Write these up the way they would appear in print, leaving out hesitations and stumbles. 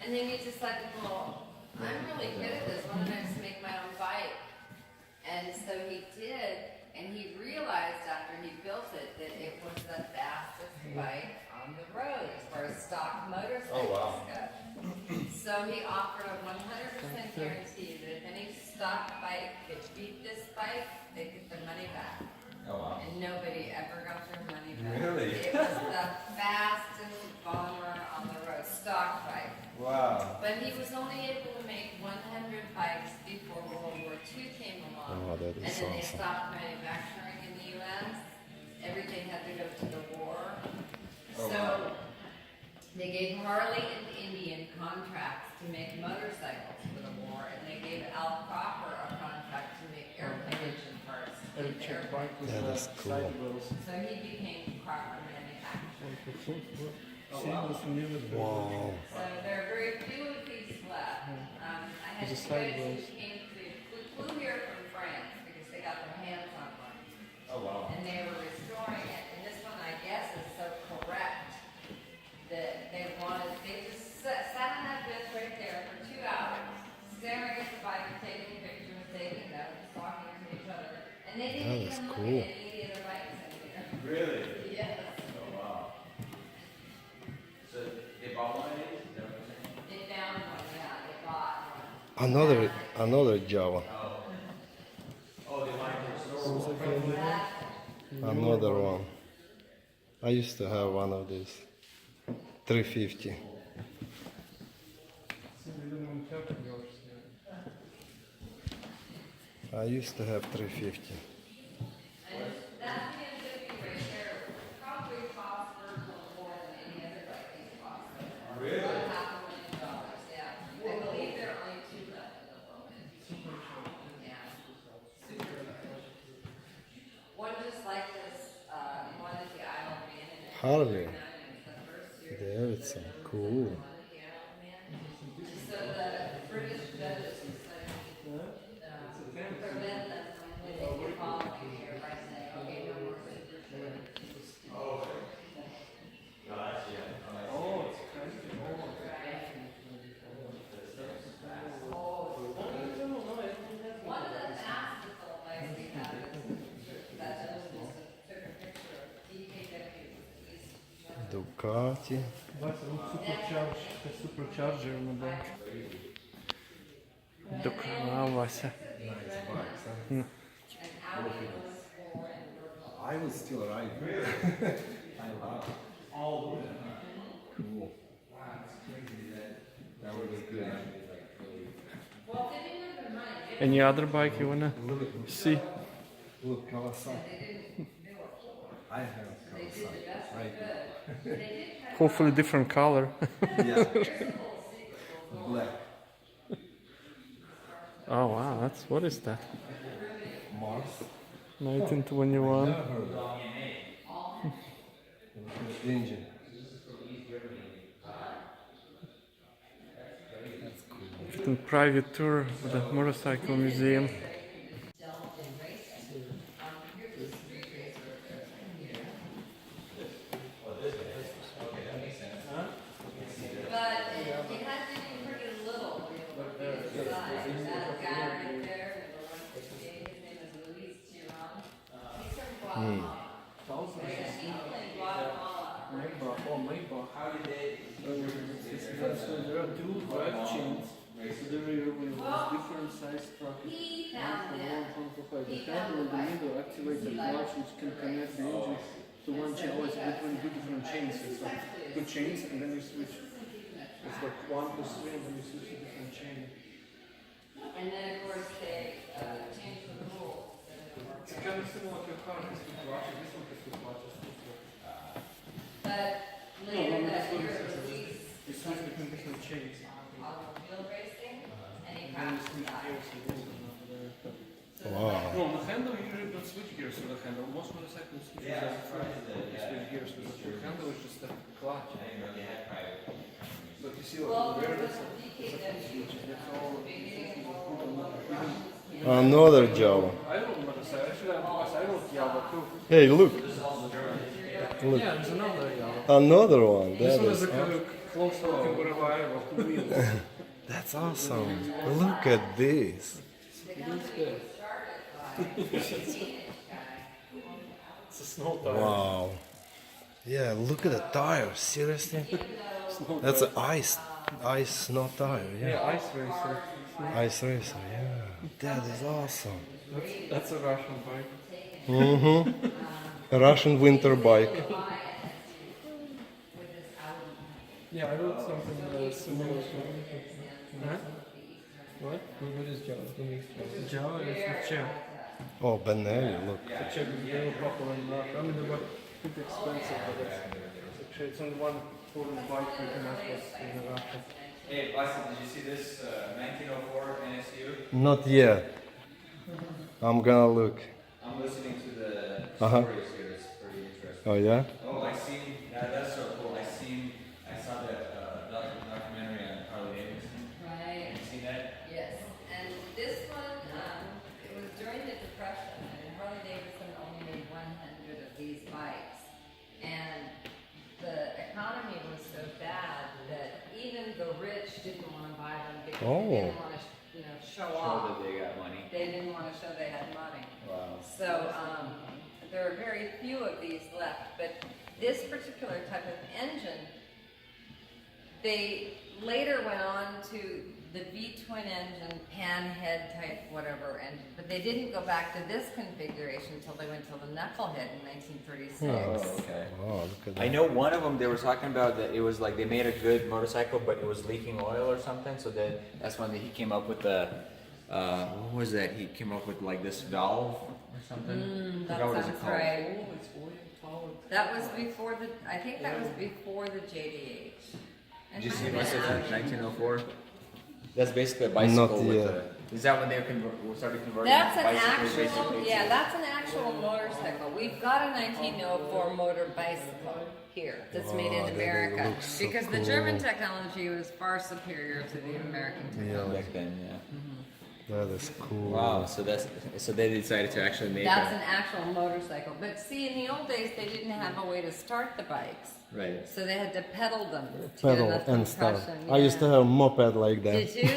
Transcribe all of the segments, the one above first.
And then he decided, well, I'm really good at this. Why don't I just make my own bike? And so he did, and he realized after he built it that it was the fastest bike on the road as far as stock motorcycles go. So he offered a 100% guarantee that if any stock bike could beat this bike, they'd get their money back. Oh, wow. And nobody ever got their money back. Really? It was the fastest bomber on the road, stock bike. Wow. But he was only able to make 100 bikes before World War II came along. Oh, that And is then they awesome. stopped manufacturing in the U.S. Everything had to go to the war. Oh, So wow. they gave Harley and Indian contracts to make motorcycles for the war, and they gave Al Cropper a contract to make airplane engine parts. for the airplane. That is cool. So he became Cropper manufacturer. Wow. So there are very few of these left. I had two guys who flew here from France because they got their hands on one. Oh, wow. And they were restoring it. And this one, I guess, is so correct that they just sat on that bench right there for 2 hours, staring at the bike, taking pictures, taking notes, talking to each other. And they didn't That is even cool. look at any of the bikes in here. Really? Yes. Oh, wow. So they bought one of these? Is that what you're saying? They found one, yeah, they bought one. Another Java. Oh, they wanted to restore one. Another one. I used to have one of these. 350. I used to have 350. And that BMW right there probably cost Virgil more than any other bike these cost. Really? About $500,000, yeah. I believe there are only 2 left at the moment. Yeah. One just like this, one is the Isle of Man. And Harley. it's the first year. Davidson. Cool. The Isle of Man. So the British judges decided prevent them from winning the following year by saying, okay, no more super. One of the fastest little bikes we have is that gentleman just took a picture of DKW. Ducati. Supercharger на бак. Докравався. I was still right. I love it. Cool. That was good. Well, they didn't have the money. Any other bike you wanna see? Look, Kawasaki. I have Kawasaki. Right. Hopefully different color. Yeah. Black. Oh wow, what is that? Mars. 1921. Engine. Private tour of the motorcycle museum. But it had to be pretty little. That guy right there, his name is Luis Chiron. He's from Guatemala. He's from Guatemala. How did they? So there are 2 drive chains. So there are with different size sprockets. He found them. The handle in the middle activates a clutch which can connect the engine to one chain. Oh, it's between 2 different chains. So it's like 2 chains and then you switch. It's like 1 plus 3 and then you switch to different chain. And then, of course, they changed the rules. It's kind of similar to a car. It's 2 clutches. This one has 2 clutches. But later that year, Luis You switch between different chains. automobile racing, and he And then you crashed switch and gears. died. Wow. No, on the handle you usually don't switch gears with the handle. Most motorcycles switch gears. You switch gears with the handle is just a clutch. But you see Well, what there there is was a DKW. that's all. Another Java. I rode motorcycle. Actually, I rode Java too. Hey, look. Yeah, there's another Java. Another one. This That one is is a close looking whatever of the wheels. That's awesome. Look at this. It is good. It's a snow tire. Wow. Yeah, look at the tire. Seriously? Snow That's tire. an ice snow tire. Yeah, Yeah. ice racer. Ice racer. Yeah. That is awesome. That's a Russian bike. Mm-hmm. A Russian winter bike. Yeah, I wrote something similar to Huh? What? What is Java? Who makes Java? Java is a Czech. Oh, Benelli, look. The Czech is very popular in Russia. I mean, they were pretty expensive, but actually it's only one foreign bike you can access in Russia. Hey, Bison, did you see this 1904 NSU? Not yet. I'm gonna look. I'm listening to the Uh-huh. stories here. It's pretty interesting. Oh yeah? Oh, that's so cool. I saw that documentary on Harley Davidson. Right. Have you seen that? Yes, and this one, it was during the Depression, and Harley Davidson only made 100 of these bikes. And the economy was so bad that even the rich didn't want to buy them because they didn't want to, show Show off. that they got money. They didn't want to show they had money. Wow. So there are very few of these left, but this particular type of engine, they later went on to the V-twin engine, pan head type whatever engine, but they didn't go back to this configuration until they went to the knucklehead in 1936. Oh, okay. Oh, look at that. I know one of them they were talking about that it was like they made a good motorcycle but it was leaking oil or something, so then that's when he came up with the what was that? He came up with like this valve or something. That Forgot what it's sounds called. right. Oh, it's oil powered. That was before the, I think that was before the JDH. Did you see It what might it have been. said? 1904. That's basically a bicycle Not with yet. the. Is that when they started converting That's an bicycles actual, basically? yeah, that's an actual motorcycle. We've got a 1904 motor bicycle here that's made Oh, in that America looks so because the German cool. technology was far superior to the American technology. Back then, yeah. That is cool. Wow. So they decided to actually make. That's an actual motorcycle. But see, in the old days, they didn't have a way to start the bikes, Right. so they had to pedal them to get Pedal enough and stuff. compression. I used to have a moped like that. Did you?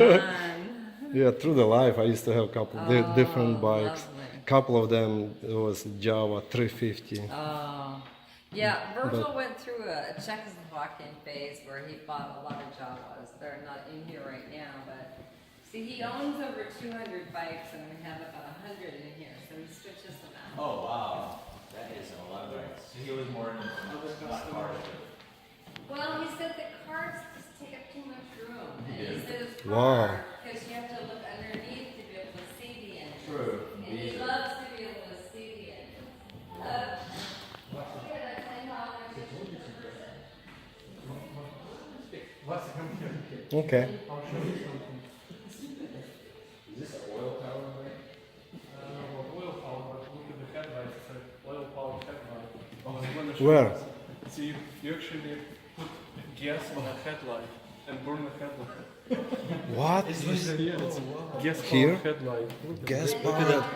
Oh, fun. Yeah, through the life I used to have a couple different bikes. lovely. Couple of them it was Java 350. Oh, yeah. Virgil went through a Czechoslovakian phase where he bought a lot of Jawas. They're not in here right now, but see, he owns over 200 bikes, and we have about 100 in here, so he switches them out. Oh, wow. That is a lot of bikes. So he was more in not cars. Well, he said that cars just take up too much room, and he said it's Wow. hard because you have to look underneath to be able to see the engine. True. And he loves to be able to see the engine. Look at that $10 Okay. I'll show you something. Is this an oil powered bike? Oil powered, but look at the headlight. It's an oil powered headlight. Where? See, you actually put gas on a headlight and burn the headlight. What? Yeah, it's gas Here? powered headlight. Gas Look at powered? that.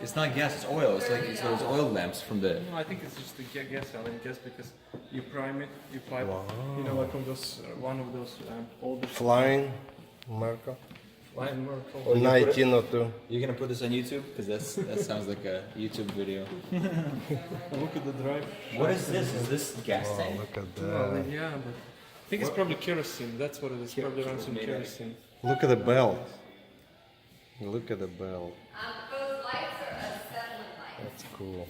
It's not gas. It's oil. It's like it's those oil lamps from the. No, I think it's just the gas element, just because you prime it, you pipe, Wow. like on those, one of those older Flying Marco? line work. Oh, you put it- 1902. You're gonna put this on YouTube because that sounds like a YouTube video. Look at the drive. What is this? Is this gas Wow, tank? look at Well, that. yeah, but I think it's probably kerosene. That's what it is. Probably runs on Made out of- kerosene. Look at the belt. Look at the belt. Those lights are acetylene lights. That's cool.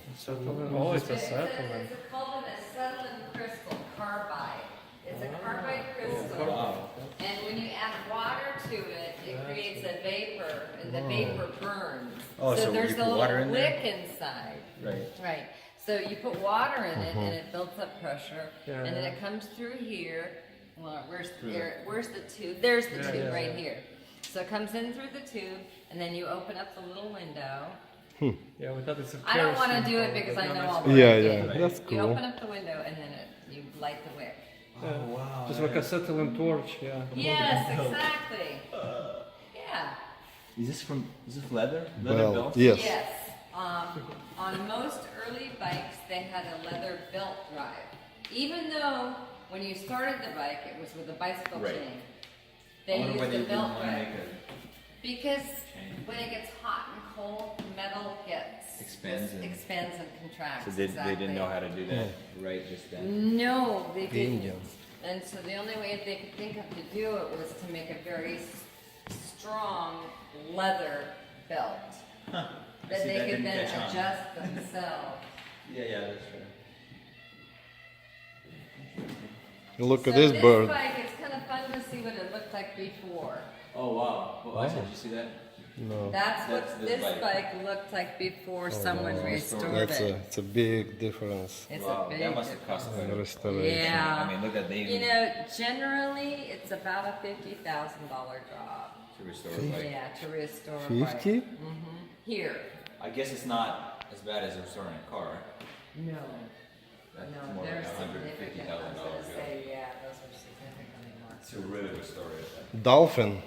Oh, it's a It's settlement. called an acetylene crystal carbide. It's a carbide crystal. Wow. And when you add water to it, it creates a vapor, and the vapor burns. Oh, so there's you a put water little in there? wick inside. Right. Right. So you put water in it, and it builds up pressure, Yeah, and then yeah. it comes through here. Well, where's the tube? There's the Yeah, tube yeah, right yeah. here. So it comes in through the tube, and then you open up the little window. Yeah, we thought it's a I don't want to kerosene do it powered, because but I no, know that's I'll fine. break Yeah, it. yeah, that's You cool. open up the window, and then you light the wick. Yeah. wow. Just like a acetylene torch, yeah. Yes, exactly. Yeah. Is this leather? Leather Belt. belt? Yes. Yes. On most early bikes, they had a leather belt drive. Even though when you started the bike, it was with a bicycle Right. chain. I They wonder used why they the didn't belt want to bike. make it Because when it gets hot and cold, metal gets Expands and- expands and contracts. so they didn't know how to do that right just then. No, they didn't. Indians. And so the only way they could think of to do it was to make a very strong leather belt Huh. that See, they that could didn't then catch on. adjust themselves. Yeah, that's true. Look at So this bird. bike, it's kind of fun to see what it looked like before. Oh wow. Well, I said, did you see that? No. That's what That's this this bike looked like before someone wow. restored That's it. it's a big difference. It's Wow, a big that must have difference. cost in them. restoration. Yeah. I mean, look at they You even know, generally it's about a $50,000 job. to restore a bike. Yeah, to restore a bike. 50? Here. I guess it's not as bad as restoring a car. No. That's No, more they're like significant. I was $150,000 gonna job say, yeah, those are significantly more. To really restore it. Dolphin.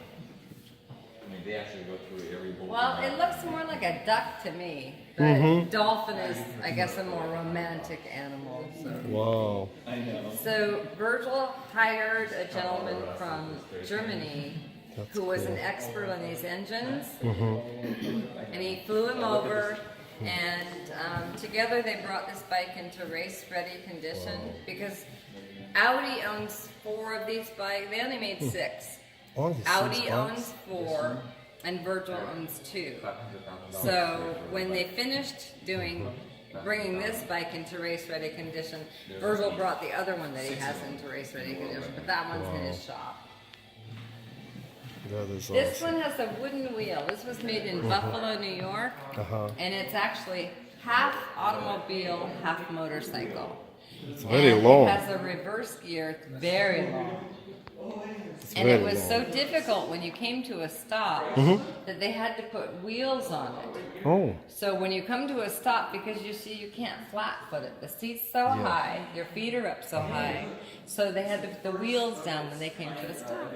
I mean, they actually go through every bolt. Well, it looks more like a duck to me, but dolphin is, I guess, a more romantic animal. So. Wow. I know. So Virgil hired a gentleman from Germany who was an expert on these engines, and he flew him over, and together they brought this bike into race-ready condition because Audi owns 4 of these bikes. They only made 6. Only 6 Audi bikes? owns 4, and Virgil owns 2. So when they finished bringing this bike into race-ready condition, Virgil brought the other one that he has into race-ready condition, but that one's in his shop. That is This awesome. one has a wooden wheel. This was made in Buffalo, New York, Uh-huh. and it's actually half automobile, half motorcycle. It's very And long. It has a reverse gear, it's very long. It's And it very was so long. difficult when you came to a stop that they had to put wheels on it. Oh, So when you come to a stop, because you see you can't flat foot it, the seat's so high, your feet are up so high, so they had to put the wheels down when they came to a stop.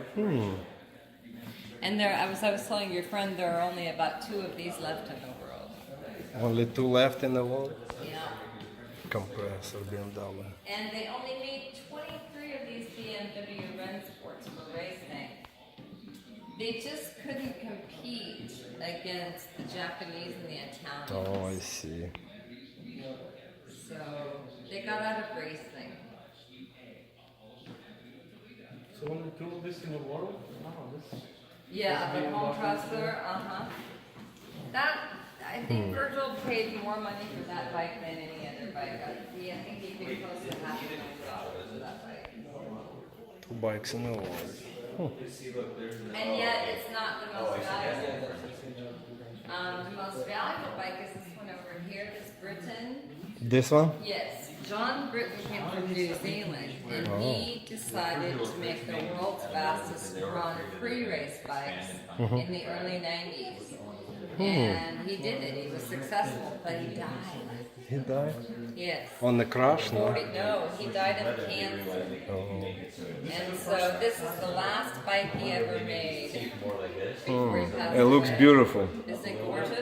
And I was telling your friend there are only about 2 of these left in the world. only 2 left in the world. Yeah. Compressor BMW. And they only made 23 of these BMW Rennsports for racing. They just couldn't compete against the Japanese and the Italians. Oh, I see. So they got out of racing. So only 2 of this in the world? Wow, this. Yeah, the compressor, That, I think Virgil paid more money for that bike than any other bike. I think he paid close to $500,000 for that bike. 2 bikes in the world. And yet, it's not the most valuable. The most valuable bike is this one over here, this Britain. This one? Yes, John Britton came from New Zealand, and he decided to make the world's fastest Grand Prix race bikes in the early 90s. And he did it, he was successful, but he died. He died? Yes. On the crash? No. 40, no, he died of cancer. And so this is the last bike he ever made. before he passed It looks away. beautiful. Isn't it gorgeous?